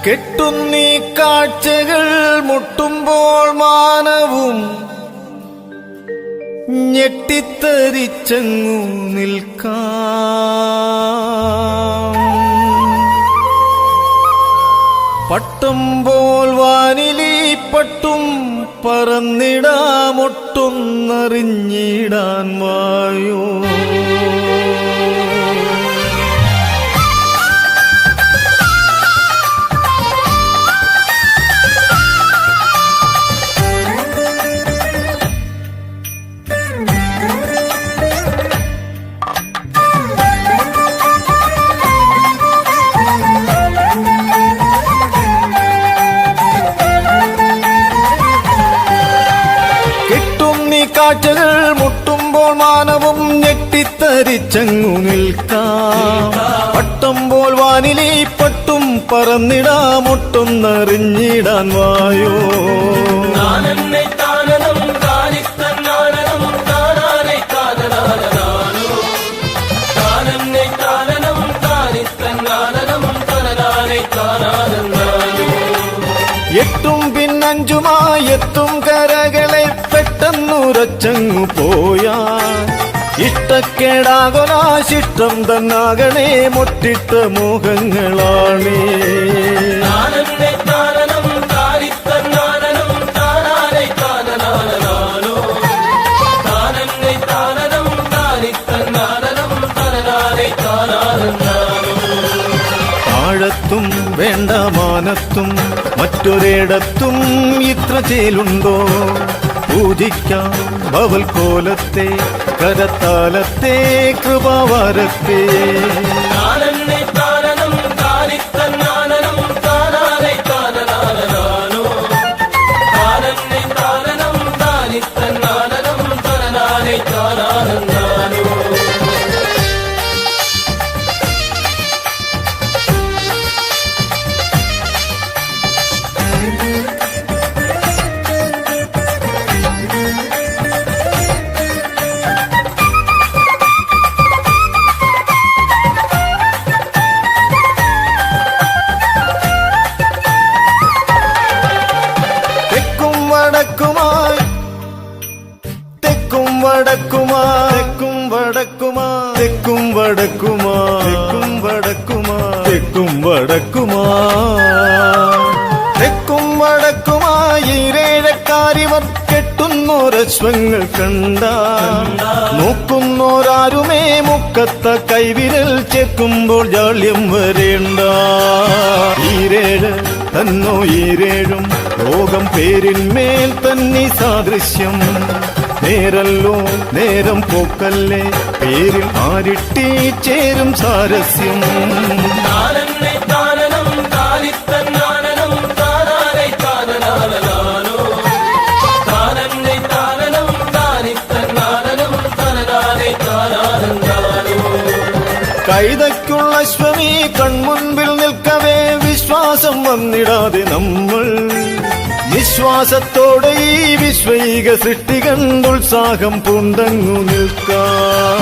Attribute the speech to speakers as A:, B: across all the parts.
A: കെട്ടുന്നീ കാഴ്ചകൾ മുട്ടുമ്പോൾ മാനവും ഞെട്ടിത്തരിച്ചങ്ങു നിൽക്കാം. പട്ടുമ്പോൾ വാനിലി പട്ടും പറന്നിടാമൊട്ടൊന്നറിഞ്ഞിടാൻ വായോ. കാഴ്ചകൾ മുട്ടുമ്പോൾ മാനവും ഞെട്ടിത്തരിച്ചങ്ങു നിൽക്കാം. പട്ടുമ്പോൾ വാനിലി പട്ടും പറന്നിടാമൊട്ടൊന്നറിഞ്ഞിടാൻ വായോ. എട്ടും പിന്നഞ്ചുമായി എത്തും കരകളെ പെട്ടെന്നുറച്ചങ്ങു പോയാ. ഇഷ്ടക്കേടാകൊലാശിഷ്ടം തന്നാകണേ മുട്ടിട്ട മോഹങ്ങളാണേ. ആഴത്തും വേണ്ട മാനത്തും മറ്റൊരിടത്തും ഇത്ര ചേലുണ്ടോ. പൂജിക്കാം ഭവൽ കോലത്തെ കരത്താലത്തെ കൃപാവാരത്തെ. തെക്കും വടക്കുമാ തെക്കും വടക്കുമാ തെക്കും വടക്കുമാ തെക്കും വടക്കുമാ തെക്കും വടക്കുമാ തെക്കും വടക്കുമാ ഈരേഴക്കാരിവർ കെട്ടുന്നോരശ്വങ്ങൾ കണ്ട. നോക്കുന്നോരാരുമേ മുക്കത്ത കൈവിരൽ ചേർക്കുമ്പോൾ ജാള്യം വരേണ്ട. ഈരേഴ് തന്നോ ഈരേഴും ലോകം പേരിന്മേൽ തന്നി സാദൃശ്യം. നേരല്ലോ നേരം പോക്കല്ലേ പേരിൽ ആരിട്ടി ചേരും സാരസ്യം. കൈതയ്ക്കുള്ള അശ്വമീ കൺമുൻപിൽ നിൽക്കവേ വിശ്വാസം വന്നിടാതെ നമ്മൾ. വിശ്വാസത്തോടെ ഈ വിശ്വൈക സൃഷ്ടി കണ്ടുത്സാഹം പൂണ്ടങ്ങു നിൽക്കാം.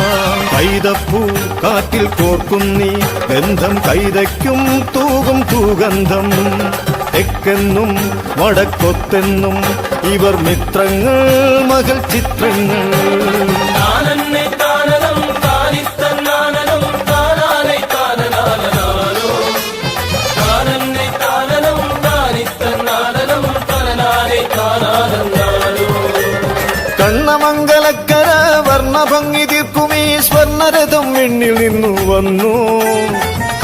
A: കൈതപ്പൂ കാറ്റിൽ കോർക്കുന്നീ ഗന്ധം കൈതയ്ക്കും തൂകും തൂഗന്ധം. തെക്കെന്നും വടക്കൊത്തെന്നും ഇവർ മിത്രങ്ങൾ മകൾ ചിത്രങ്ങൾ. കണ്ണമംഗലക്കര വർണ്ണഭംഗി തീർക്കുമീ സ്വർണരഥം വെണ്ണിൽ നിന്നു വന്നു.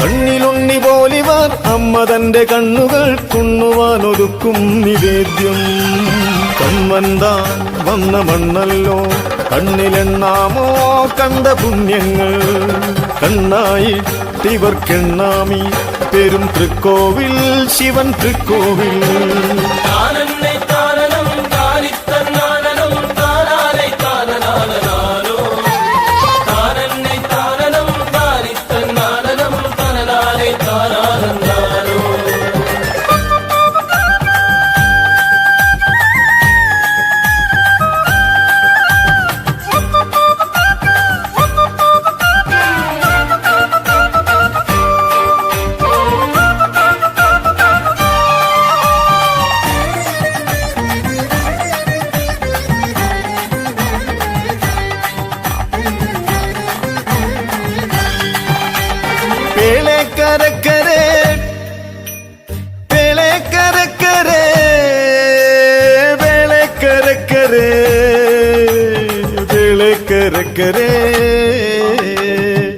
A: കണ്ണിലുണ്ണി പോലിവർ അമ്മ തന്റെ കണ്ണുകൾ കുണ്ണുവാനൊരുക്കും നിവേദ്യം. കൺവന്താൻ വന്ന മണ്ണല്ലോ കണ്ണിലെണ്ണാമോ കണ്ട പുണ്യങ്ങൾ. കണ്ണായിട്ടിവർക്കെണ്ണാമി പെരും തൃക്കോവിൽ ശിവൻ തൃക്കോവിൽ. വേളക്കരക്കരെ വേളക്കരക്കരെ വേളക്കരക്കരെ വേളക്കരക്കരെ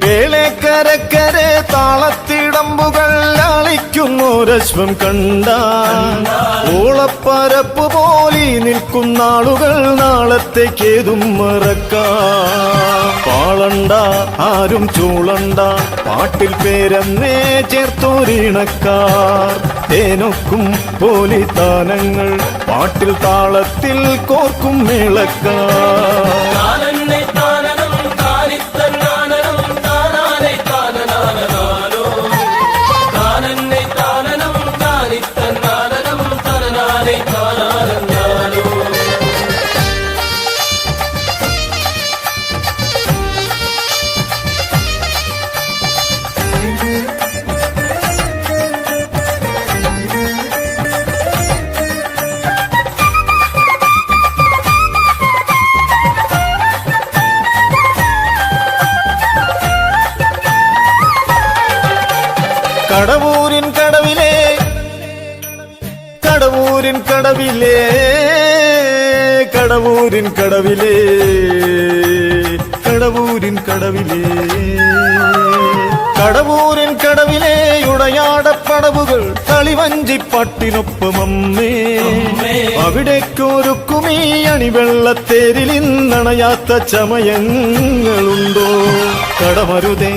A: വേളക്കരക്കരെ താളത്തിടമ്പുകൾ ലാളിക്കുന്നൊരശ്വം കണ്ട ഓളപ്പരപ്പ് പോലെ നിൽക്കുന്നാളുകൾ നാളത്തേക്കേതും മറക്കാം. പാളണ്ട ആരും ചൂളണ്ട പാട്ടിൽ പേരെന്നേ ചേർത്തൊരിണക്കാർ തേനൊക്കും പോലിത്താനങ്ങൾ പാട്ടിൽ താളത്തിൽ കോർക്കും മേളക്കാർ. കടവൂരിൻ കടവിലെ കടവൂരിൻ കടവിലെ കടവൂരിൻ കടവിലെ കടവൂരിൻ കടവിലെ കടവൂരിൻ കടവിലെ ഉടയാടപ്പടവുകൾ കളിവഞ്ചിപ്പാട്ടിനൊപ്പം അമ്മേ അവിടേക്കൊരുക്കുമീ അണിവെള്ളത്തേരിലിന്നണയാത്ത ചമയങ്ങളുണ്ടോ? കടമരുതേ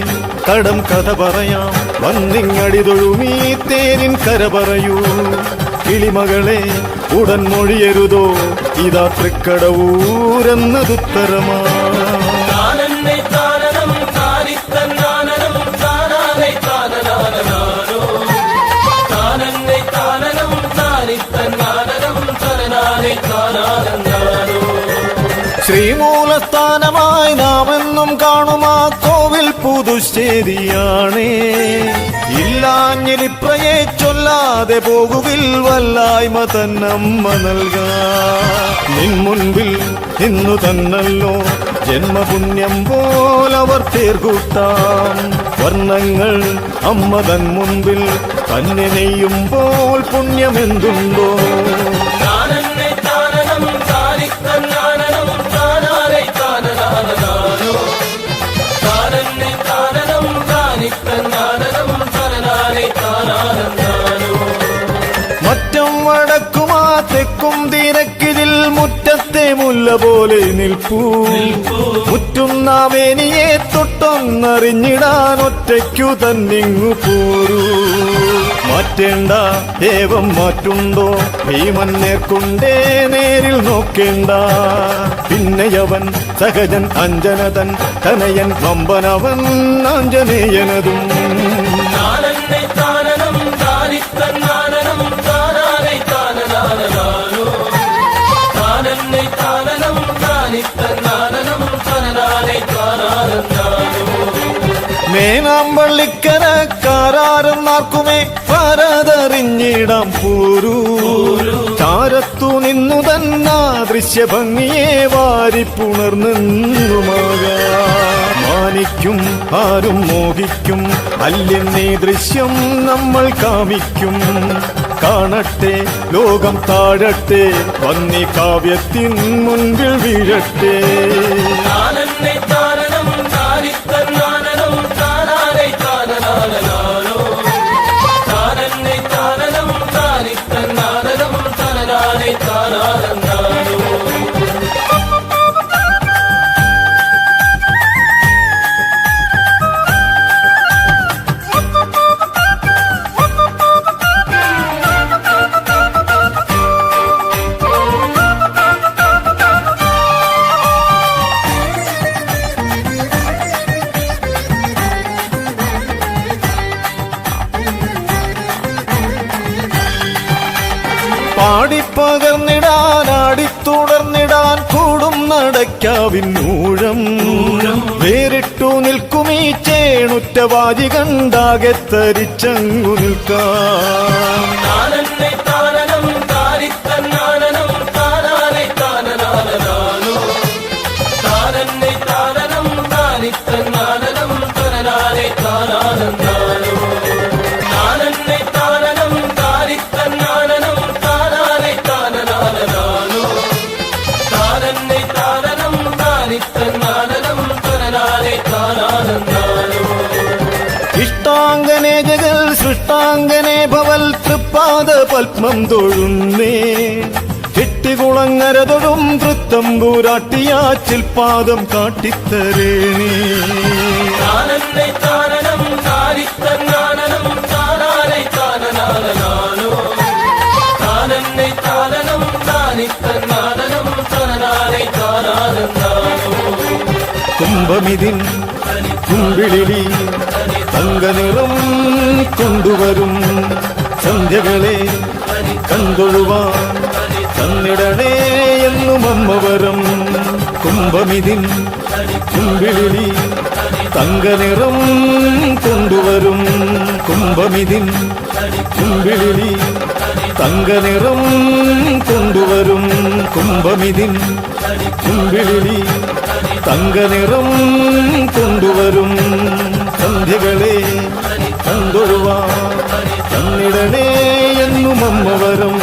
A: കടം കഥ പറയാം വന്നിങ്ങടി തൊഴുമീ തേരിൻ കര പറയൂ. കിളിമകളെ ഉടൻ മൊഴിയരുതോ ഇതാ തൃക്കടവൂരെന്നതുത്തരമാ. ശ്രീമൂലസ്ഥാനമായി നാമെന്നും കാണുമാ കോവിൽ പുതുശ്ശേരിയാണേ. ഇല്ലാഞ്ഞിലിപ്രയെ ചൊല്ലാതെ പോകുവിൽ വല്ലായ്മ തന്നമ്മ നൽകാ. നിൻ മുൻപിൽ ഇന്നു തന്നല്ലോ ജന്മപുണ്യം പോലവർ തേർകൂട്ടാം. വർണ്ണങ്ങൾ അമ്മ തൻ മുൻപിൽ തന്നെ നെയ്യുമ്പോൾ പുണ്യമെന്തുണ്ടോ? മറ്റം വടക്കുമാ തെക്കും തിരക്കിതിൽ മുറ്റത്തെ മുല്ല പോലെ നിൽപ്പൂ. മുറ്റുന്നാവേനിയെ തൊട്ടൊന്നറിഞ്ഞിടാൻ ഒറ്റയ്ക്കു തന്നിങ്ങു പോരൂ. മാറ്റേണ്ട ഏവം മാറ്റുണ്ടോ ഭീമൻ നേർക്കൊണ്ടേ നേരിൽ നോക്കേണ്ട. പിന്നെയവൻ സഹജൻ അഞ്ജനതൻ തനയൻ വമ്പനവൻ ആഞ്ജനേയനതും. മേനാമ്പള്ളിക്കരക്കാരും പരതറിഞ്ഞിടാം പോരൂ. ചാരത്തു നിന്നു തന്നാ ദൃശ്യഭംഗിയെ വാരിപ്പുണർന്നെന്നുമാകാം. മാനിക്കും ആരും മോഹിക്കും അല്ലെന്നീ ദൃശ്യം നമ്മൾ കാമിക്കും. കാണട്ടെ ലോകം താഴട്ടെ വന്നി കാവ്യത്തിൻ മുൻപിൽ വീഴട്ടെ. പാടിപ്പകർന്നിടാൻ ആടിത്തുടർന്നിടാൻ കൂടും നടക്കാവിന്നൂഴം. വേറിട്ടു നിൽക്കുമീ ചേണുറ്റ വാജി കണ്ടാകെ തരിച്ചങ്ങു നിൽക്കാം. ജഗൽ സൃഷ്ടാംഗനെ ഭവൽ തൃപ്പാദ പത്മം തൊഴുന്നേ കെട്ടികുളങ്ങര തൊഴും തൃത്തമ്പൂരാട്ടിയാച്ചിൽ പാദം കാട്ടിത്തരേണേ കുംഭമിതിൻ കുമ്പിളിലി തങ്കനിറം കൊണ്ടുവരും സന്ധ്യകളെ കണ്ടൊഴുവാൻ തന്നിടണേ എന്നും അമ്മവരം കുംഭമിതിൻ കുമ്പിളിലി തങ്കനിറം കൊണ്ടുവരും കുംഭമിതിൻ കുമ്പിളിലി തങ്കനിറം കൊണ്ടുവരും കുംഭമിതിൻ കുമ്പിളിലി തങ്കനിറം കൊണ്ടുവരും സന്ധ്യകളെ കണ്ടൊഴുവാൻ തന്നിടണേ എന്നും അമ്മവരം